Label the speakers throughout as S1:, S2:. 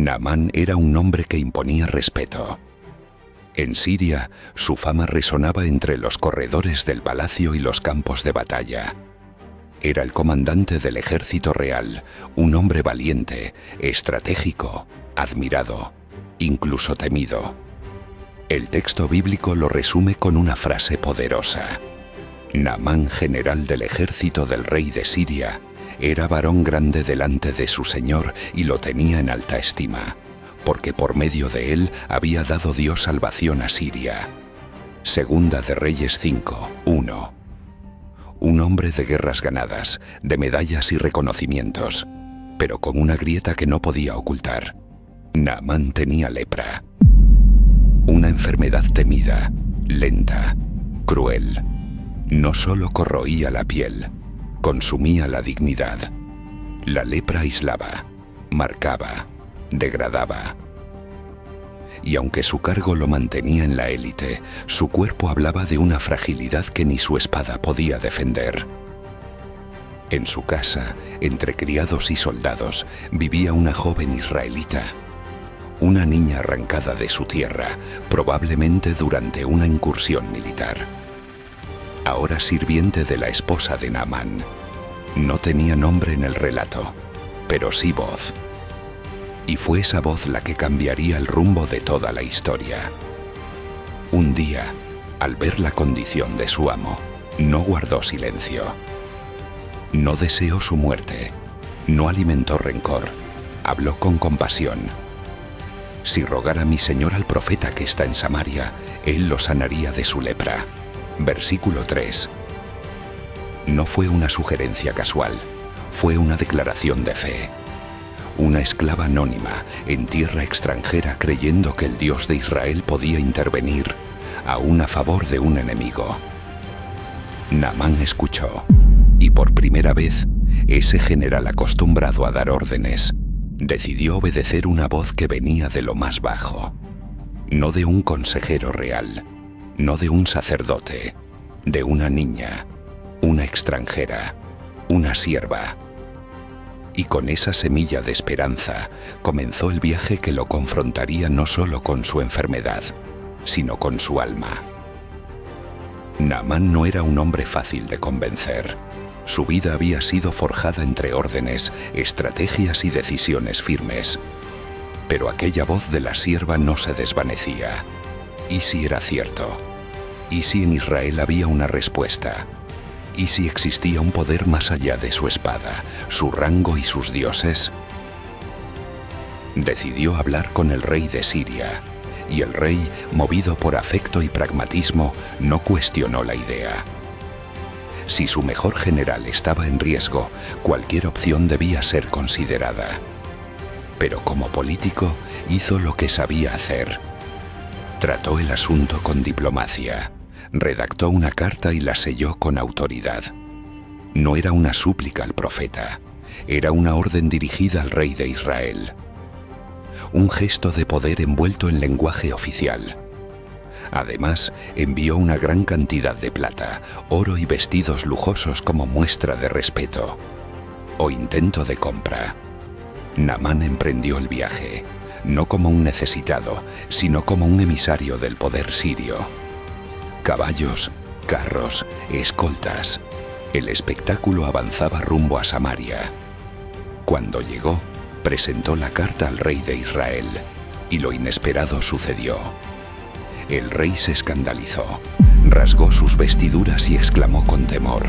S1: Naamán era un hombre que imponía respeto. En Siria, su fama resonaba entre los corredores del palacio y los campos de batalla. Era el comandante del ejército real, un hombre valiente, estratégico, admirado, incluso temido. El texto bíblico lo resume con una frase poderosa. Naamán, general del ejército del rey de Siria, era varón grande delante de su señor y lo tenía en alta estima, porque por medio de él había dado Dios salvación a Siria. Segunda de Reyes 5:1. Un hombre de guerras ganadas, de medallas y reconocimientos, pero con una grieta que no podía ocultar. Naamán tenía lepra. Una enfermedad temida, lenta, cruel. No solo corroía la piel, consumía la dignidad. La lepra aislaba, marcaba, degradaba. Y aunque su cargo lo mantenía en la élite, su cuerpo hablaba de una fragilidad que ni su espada podía defender. En su casa, entre criados y soldados, vivía una joven israelita. Una niña arrancada de su tierra, probablemente durante una incursión militar. Ahora sirviente de la esposa de Naamán. No tenía nombre en el relato, pero sí voz. Y fue esa voz la que cambiaría el rumbo de toda la historia. Un día, al ver la condición de su amo, no guardó silencio. No deseó su muerte, no alimentó rencor, habló con compasión. Si rogara mi señor al profeta que está en Samaria, él lo sanaría de su lepra. Versículo 3. No fue una sugerencia casual, fue una declaración de fe. Una esclava anónima en tierra extranjera creyendo que el Dios de Israel podía intervenir, aún a favor de un enemigo. Naamán escuchó, y por primera vez, ese general acostumbrado a dar órdenes, decidió obedecer una voz que venía de lo más bajo. No de un consejero real, no de un sacerdote, de una niña, una extranjera, una sierva. Y con esa semilla de esperanza comenzó el viaje que lo confrontaría no solo con su enfermedad, sino con su alma. Naamán no era un hombre fácil de convencer. Su vida había sido forjada entre órdenes, estrategias y decisiones firmes. Pero aquella voz de la sierva no se desvanecía. ¿Y si era cierto? ¿Y si en Israel había una respuesta? ¿Y si existía un poder más allá de su espada, su rango y sus dioses? Decidió hablar con el rey de Siria, y el rey, movido por afecto y pragmatismo, no cuestionó la idea. Si su mejor general estaba en riesgo, cualquier opción debía ser considerada. Pero como político, hizo lo que sabía hacer. Trató el asunto con diplomacia. Redactó una carta y la selló con autoridad. No era una súplica al profeta, era una orden dirigida al rey de Israel. Un gesto de poder envuelto en lenguaje oficial. Además, envió una gran cantidad de plata, oro y vestidos lujosos como muestra de respeto o intento de compra. Naamán emprendió el viaje, no como un necesitado, sino como un emisario del poder sirio. Caballos, carros, escoltas. El espectáculo avanzaba rumbo a Samaria. Cuando llegó, presentó la carta al rey de Israel, y lo inesperado sucedió. El rey se escandalizó, rasgó sus vestiduras y exclamó con temor: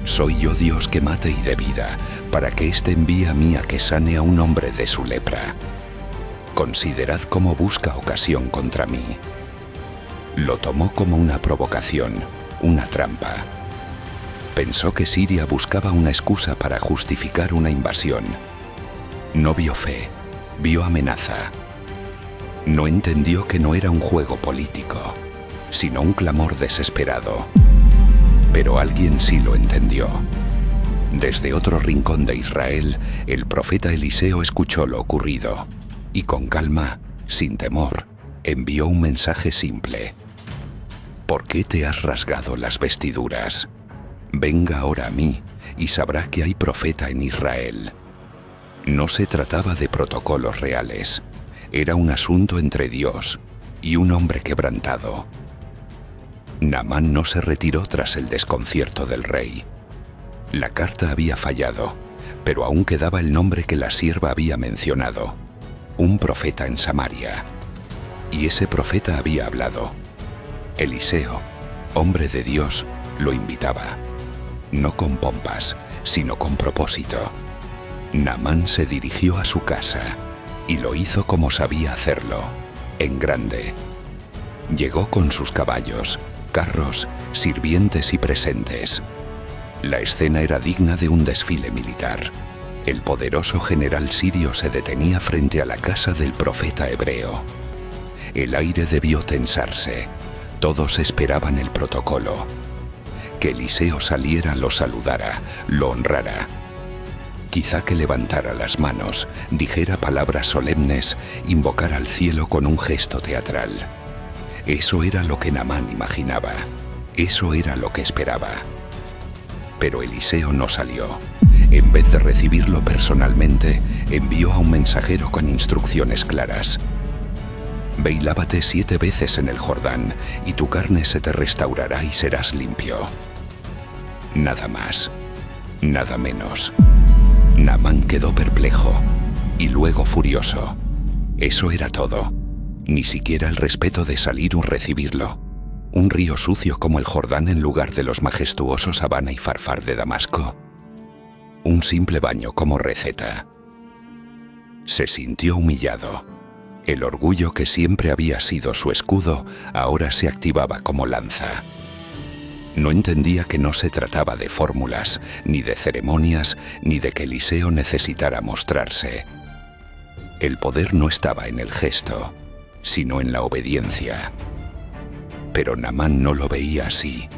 S1: «¿Soy yo Dios que mate y dé vida, para que éste envíe a mí a que sane a un hombre de su lepra? Considerad cómo busca ocasión contra mí». Lo tomó como una provocación, una trampa. Pensó que Siria buscaba una excusa para justificar una invasión. No vio fe, vio amenaza. No entendió que no era un juego político, sino un clamor desesperado. Pero alguien sí lo entendió. Desde otro rincón de Israel, el profeta Eliseo escuchó lo ocurrido y con calma, sin temor, envió un mensaje simple. ¿Por qué te has rasgado las vestiduras? Venga ahora a mí y sabrá que hay profeta en Israel. No se trataba de protocolos reales. Era un asunto entre Dios y un hombre quebrantado. Naamán no se retiró tras el desconcierto del rey. La carta había fallado, pero aún quedaba el nombre que la sierva había mencionado: un profeta en Samaria. Y ese profeta había hablado. Eliseo, hombre de Dios, lo invitaba. No con pompas, sino con propósito. Naamán se dirigió a su casa y lo hizo como sabía hacerlo, en grande. Llegó con sus caballos, carros, sirvientes y presentes. La escena era digna de un desfile militar. El poderoso general sirio se detenía frente a la casa del profeta hebreo. El aire debió tensarse. Todos esperaban el protocolo. Que Eliseo saliera, lo saludara, lo honrara. Quizá que levantara las manos, dijera palabras solemnes, invocara al cielo con un gesto teatral. Eso era lo que Naamán imaginaba. Eso era lo que esperaba. Pero Eliseo no salió. En vez de recibirlo personalmente, envió a un mensajero con instrucciones claras. Ve y lávate 7 veces en el Jordán, y tu carne se te restaurará y serás limpio. Nada más, nada menos. Naamán quedó perplejo y luego furioso. Eso era todo. Ni siquiera el respeto de salir o recibirlo. Un río sucio como el Jordán en lugar de los majestuosos Habana y Farfar de Damasco. Un simple baño como receta. Se sintió humillado. El orgullo que siempre había sido su escudo ahora se activaba como lanza. No entendía que no se trataba de fórmulas, ni de ceremonias, ni de que Eliseo necesitara mostrarse. El poder no estaba en el gesto, sino en la obediencia. Pero Naamán no lo veía así.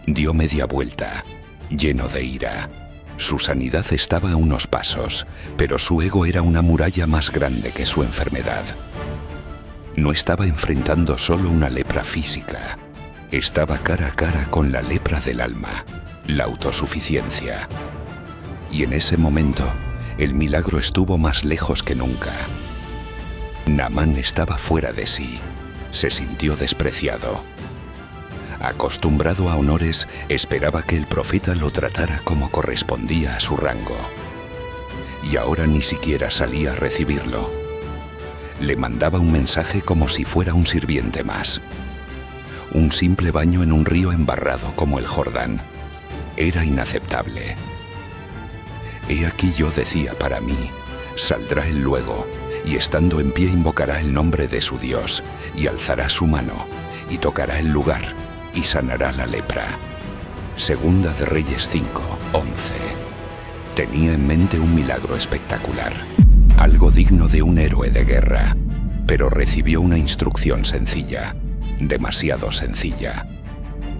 S1: Dio media vuelta, lleno de ira. Su sanidad estaba a unos pasos, pero su ego era una muralla más grande que su enfermedad. No estaba enfrentando solo una lepra física. Estaba cara a cara con la lepra del alma, la autosuficiencia. Y en ese momento, el milagro estuvo más lejos que nunca. Naamán estaba fuera de sí. Se sintió despreciado. Acostumbrado a honores, esperaba que el profeta lo tratara como correspondía a su rango. Y ahora ni siquiera salía a recibirlo. Le mandaba un mensaje como si fuera un sirviente más. Un simple baño en un río embarrado como el Jordán. Era inaceptable. He aquí yo decía para mí, saldrá él luego, y estando en pie invocará el nombre de su Dios, y alzará su mano, y tocará el lugar, y sanará la lepra. Segunda de Reyes 5:11. Tenía en mente un milagro espectacular, algo digno de un héroe de guerra, pero recibió una instrucción sencilla. Demasiado sencilla.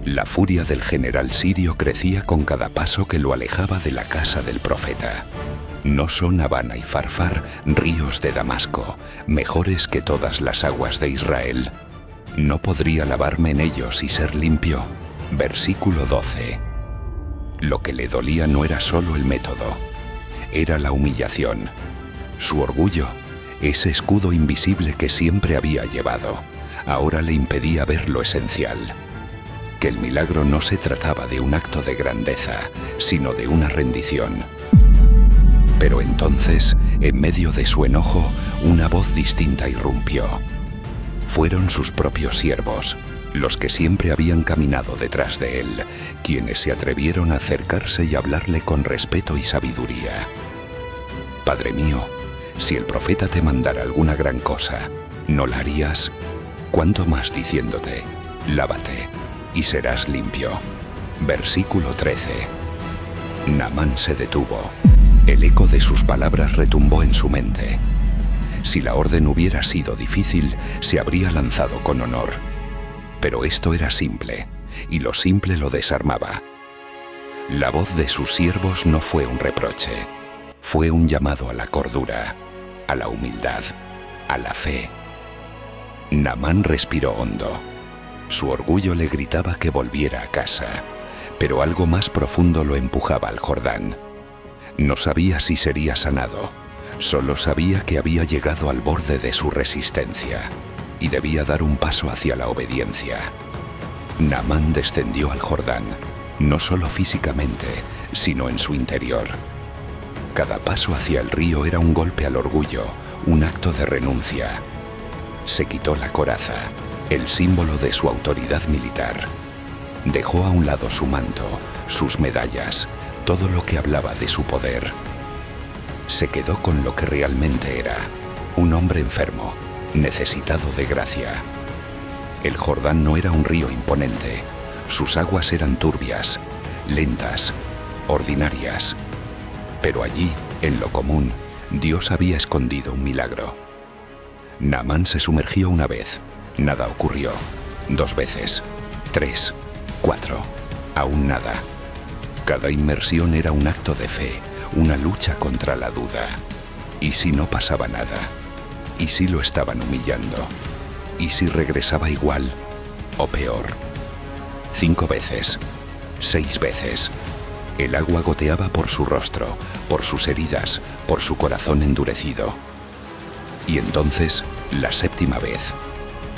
S1: La furia del general sirio crecía con cada paso que lo alejaba de la casa del profeta. ¿No son Habana y Farfar ríos de Damasco, mejores que todas las aguas de Israel? ¿No podría lavarme en ellos y ser limpio? Versículo 12. Lo que le dolía no era solo el método, era la humillación. Su orgullo, ese escudo invisible que siempre había llevado, ahora le impedía ver lo esencial. Que el milagro no se trataba de un acto de grandeza, sino de una rendición. Pero entonces, en medio de su enojo, una voz distinta irrumpió. Fueron sus propios siervos, los que siempre habían caminado detrás de él, quienes se atrevieron a acercarse y hablarle con respeto y sabiduría. Padre mío, si el profeta te mandara alguna gran cosa, ¿no la harías? Cuanto más diciéndote, lávate y serás limpio. Versículo 13. Naamán se detuvo. El eco de sus palabras retumbó en su mente. Si la orden hubiera sido difícil, se habría lanzado con honor. Pero esto era simple, y lo simple lo desarmaba. La voz de sus siervos no fue un reproche, fue un llamado a la cordura, a la humildad, a la fe. Naamán respiró hondo. Su orgullo le gritaba que volviera a casa, pero algo más profundo lo empujaba al Jordán. No sabía si sería sanado, Solo sabía que había llegado al borde de su resistencia y debía dar un paso hacia la obediencia. Naamán descendió al Jordán, no solo físicamente, sino en su interior. Cada paso hacia el río era un golpe al orgullo, un acto de renuncia. Se quitó la coraza, el símbolo de su autoridad militar. Dejó a un lado su manto, sus medallas, todo lo que hablaba de su poder. Se quedó con lo que realmente era, un hombre enfermo, necesitado de gracia. El Jordán no era un río imponente, sus aguas eran turbias, lentas, ordinarias. Pero allí, en lo común, Dios había escondido un milagro. Naamán se sumergió una vez, nada ocurrió. 2 veces, 3, 4, aún nada. Cada inmersión era un acto de fe, una lucha contra la duda. ¿Y si no pasaba nada? ¿Y si lo estaban humillando? ¿Y si regresaba igual o peor? 5 veces, 6 veces. El agua goteaba por su rostro, por sus heridas, por su corazón endurecido. Y entonces, la 7ª vez,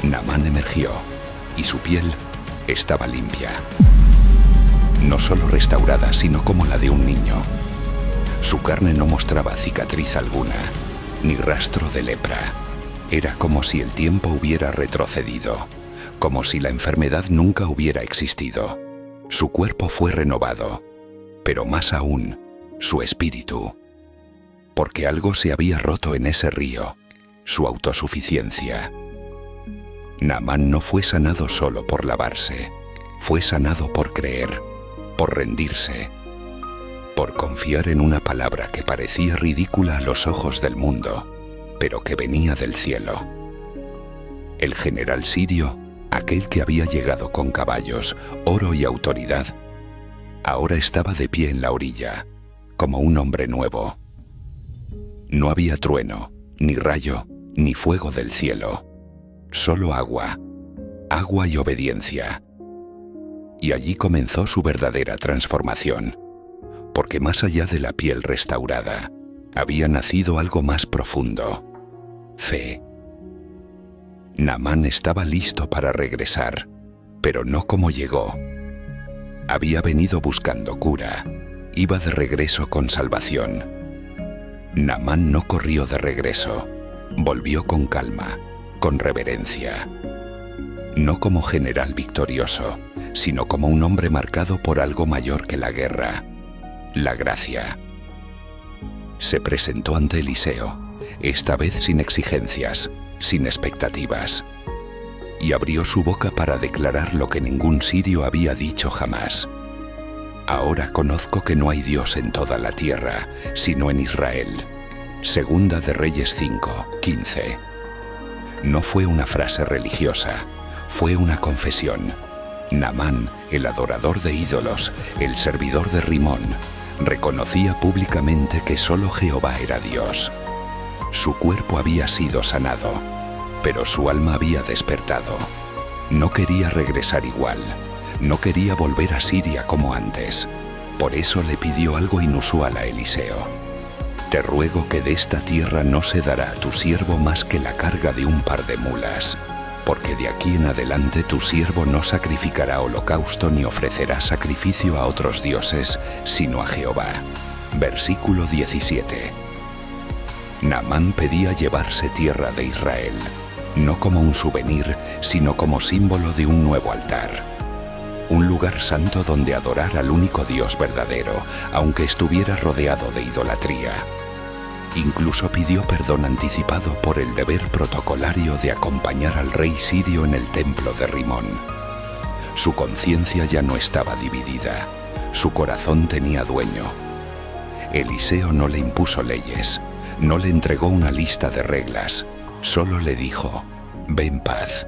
S1: Naamán emergió y su piel estaba limpia. No solo restaurada, sino como la de un niño. Su carne no mostraba cicatriz alguna, ni rastro de lepra. Era como si el tiempo hubiera retrocedido, como si la enfermedad nunca hubiera existido. Su cuerpo fue renovado, pero más aún, su espíritu. Porque algo se había roto en ese río, su autosuficiencia. Naamán no fue sanado solo por lavarse, fue sanado por creer, por rendirse, por confiar en una palabra que parecía ridícula a los ojos del mundo, pero que venía del cielo. El general sirio, aquel que había llegado con caballos, oro y autoridad, ahora estaba de pie en la orilla, como un hombre nuevo. No había trueno, ni rayo, ni fuego del cielo, solo agua, agua y obediencia. Y allí comenzó su verdadera transformación, porque más allá de la piel restaurada, había nacido algo más profundo: fe. Naamán estaba listo para regresar, pero no como llegó. Había venido buscando cura, iba de regreso con salvación. Naamán no corrió de regreso, volvió con calma, con reverencia. No como general victorioso, sino como un hombre marcado por algo mayor que la guerra: la gracia. Se presentó ante Eliseo, esta vez sin exigencias, sin expectativas, y abrió su boca para declarar lo que ningún sirio había dicho jamás: ahora conozco que no hay Dios en toda la tierra, sino en Israel. Segunda de Reyes 5:15. No fue una frase religiosa, fue una confesión. Naamán, el adorador de ídolos, el servidor de Rimón, reconocía públicamente que solo Jehová era Dios. Su cuerpo había sido sanado, pero su alma había despertado. No quería regresar igual, no quería volver a Siria como antes. Por eso le pidió algo inusual a Eliseo: te ruego que de esta tierra no se dará a tu siervo más que la carga de un par de mulas, porque de aquí en adelante tu siervo no sacrificará holocausto ni ofrecerá sacrificio a otros dioses, sino a Jehová. Versículo 17. Naamán pedía llevarse tierra de Israel, no como un souvenir, sino como símbolo de un nuevo altar. Un lugar santo donde adorar al único Dios verdadero, aunque estuviera rodeado de idolatría. Incluso pidió perdón anticipado por el deber protocolario de acompañar al rey sirio en el templo de Rimón. Su conciencia ya no estaba dividida, su corazón tenía dueño. Eliseo no le impuso leyes, no le entregó una lista de reglas, solo le dijo: ve en paz.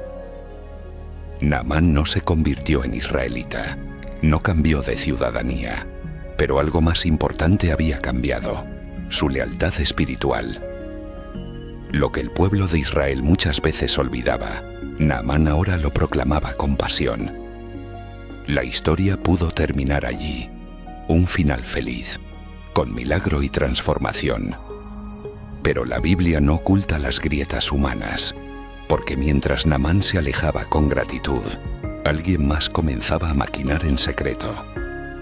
S1: Naamán no se convirtió en israelita, no cambió de ciudadanía, pero algo más importante había cambiado: su lealtad espiritual. Lo que el pueblo de Israel muchas veces olvidaba, Naamán ahora lo proclamaba con pasión. La historia pudo terminar allí, un final feliz, con milagro y transformación. Pero la Biblia no oculta las grietas humanas, porque mientras Naamán se alejaba con gratitud, alguien más comenzaba a maquinar en secreto.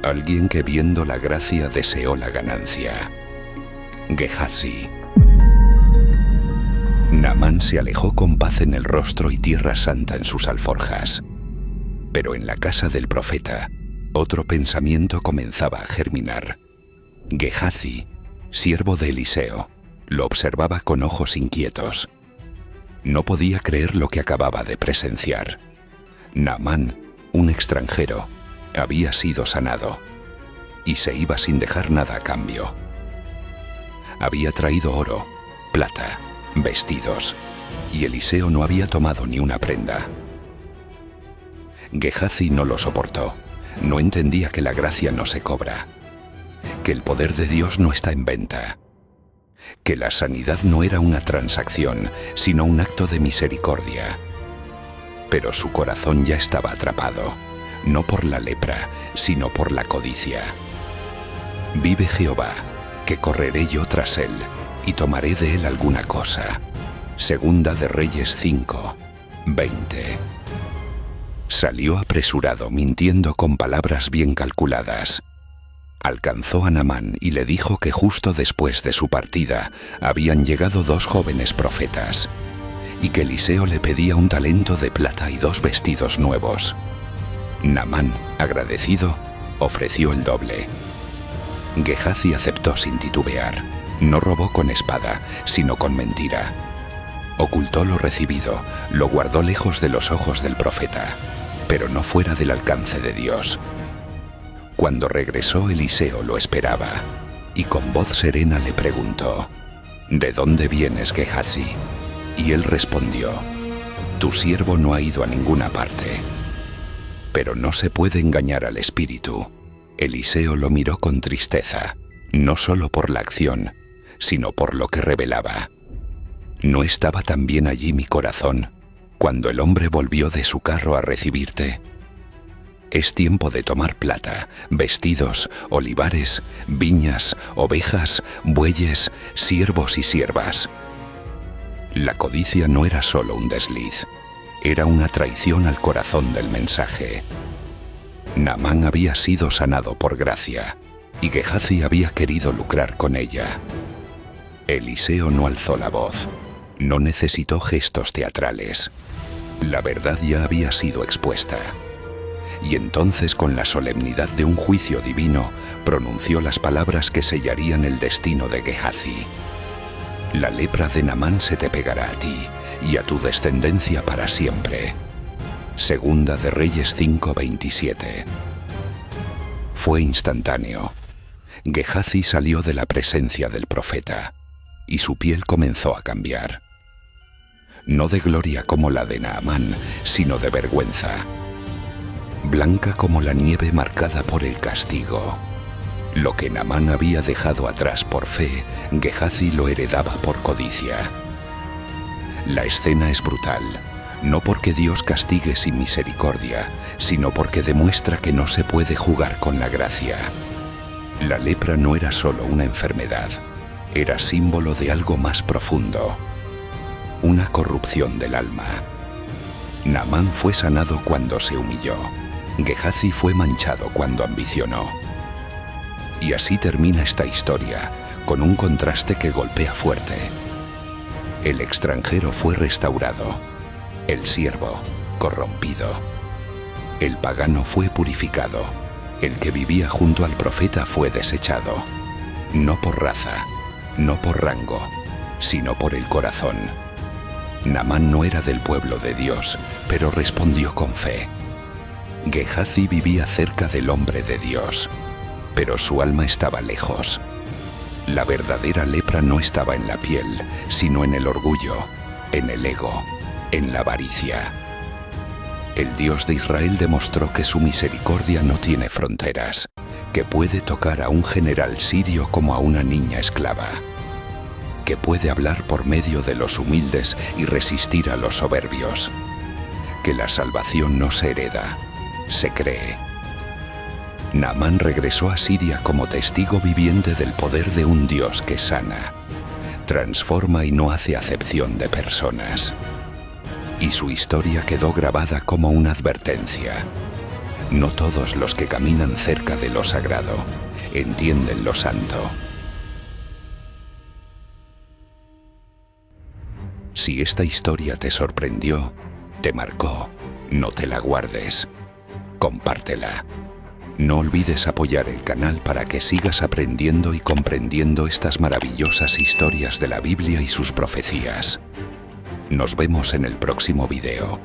S1: Alguien que viendo la gracia deseó la ganancia. Gehazi. Naamán se alejó con paz en el rostro y tierra santa en sus alforjas. Pero en la casa del profeta, otro pensamiento comenzaba a germinar. Gehazi, siervo de Eliseo, lo observaba con ojos inquietos. No podía creer lo que acababa de presenciar. Naamán, un extranjero, había sido sanado y se iba sin dejar nada a cambio. Había traído oro, plata, vestidos, y Eliseo no había tomado ni una prenda. Gehazi no lo soportó. No entendía que la gracia no se cobra, que el poder de Dios no está en venta, que la sanidad no era una transacción, sino un acto de misericordia. Pero su corazón ya estaba atrapado, no por la lepra, sino por la codicia. Vive Jehová, que correré yo tras él, y tomaré de él alguna cosa. Segunda de Reyes 5, 20. Salió apresurado, mintiendo con palabras bien calculadas. Alcanzó a Naamán y le dijo que justo después de su partida habían llegado 2 jóvenes profetas, y que Eliseo le pedía un talento de plata y 2 vestidos nuevos. Naamán, agradecido, ofreció el doble. Gehazi aceptó sin titubear. No robó con espada, sino con mentira. Ocultó lo recibido, lo guardó lejos de los ojos del profeta, pero no fuera del alcance de Dios. Cuando regresó, Eliseo lo esperaba, y con voz serena le preguntó: ¿De dónde vienes, Gehazi? Y él respondió: Tu siervo no ha ido a ninguna parte. Pero no se puede engañar al espíritu. Eliseo lo miró con tristeza, no solo por la acción, sino por lo que revelaba. ¿No estaba también allí mi corazón cuando el hombre volvió de su carro a recibirte? Es tiempo de tomar plata, vestidos, olivares, viñas, ovejas, bueyes, siervos y siervas. La codicia no era solo un desliz, era una traición al corazón del mensaje. Naamán había sido sanado por gracia, y Gehazi había querido lucrar con ella. Eliseo no alzó la voz, no necesitó gestos teatrales. La verdad ya había sido expuesta. Y entonces, con la solemnidad de un juicio divino, pronunció las palabras que sellarían el destino de Gehazi. La lepra de Naamán se te pegará a ti y a tu descendencia para siempre. Segunda de Reyes 5:27. Fue instantáneo. Gehazi salió de la presencia del profeta, y su piel comenzó a cambiar. No de gloria como la de Naamán, sino de vergüenza. Blanca como la nieve marcada por el castigo. Lo que Naamán había dejado atrás por fe, Gehazi lo heredaba por codicia. La escena es brutal, no porque Dios castigue sin misericordia, sino porque demuestra que no se puede jugar con la gracia. La lepra no era solo una enfermedad, era símbolo de algo más profundo, una corrupción del alma. Naamán fue sanado cuando se humilló. Gehazi fue manchado cuando ambicionó. Y así termina esta historia, con un contraste que golpea fuerte. El extranjero fue restaurado, el siervo corrompido. El pagano fue purificado, el que vivía junto al profeta fue desechado, no por raza, no por rango, sino por el corazón. Naamán no era del pueblo de Dios, pero respondió con fe. Gehazi vivía cerca del hombre de Dios, pero su alma estaba lejos. La verdadera lepra no estaba en la piel, sino en el orgullo, en el ego, en la avaricia. El Dios de Israel demostró que su misericordia no tiene fronteras, que puede tocar a un general sirio como a una niña esclava, que puede hablar por medio de los humildes y resistir a los soberbios, que la salvación no se hereda, se cree. Naamán regresó a Siria como testigo viviente del poder de un Dios que sana, transforma y no hace acepción de personas. Y su historia quedó grabada como una advertencia. No todos los que caminan cerca de lo sagrado entienden lo santo. Si esta historia te sorprendió, te marcó, no te la guardes. Compártela. No olvides apoyar el canal para que sigas aprendiendo y comprendiendo estas maravillosas historias de la Biblia y sus profecías. Nos vemos en el próximo video.